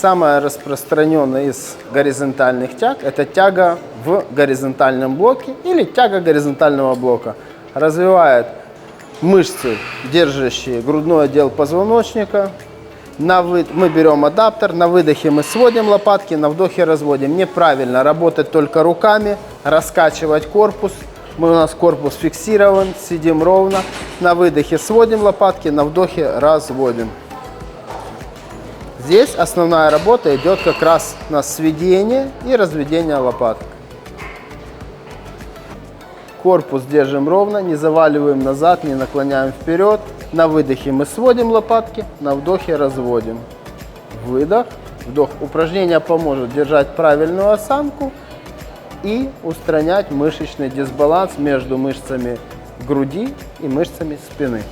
самая распространенная из горизонтальных тяг – это тяга в горизонтальном блоке или тяга горизонтального блока. Развивает мышцы, держащие грудной отдел позвоночника. Мы берем адаптер, на выдохе мы сводим лопатки, на вдохе разводим. Неправильно работать только руками, раскачивать корпус. У нас корпус фиксирован, сидим ровно. На выдохе сводим лопатки, на вдохе разводим. Здесь основная работа идет как раз на сведение и разведение лопаток. Корпус держим ровно, не заваливаем назад, не наклоняем вперед. На выдохе мы сводим лопатки, на вдохе разводим. Выдох, вдох. Упражнение поможет держать правильную осанку и устранять мышечный дисбаланс между мышцами груди и мышцами спины.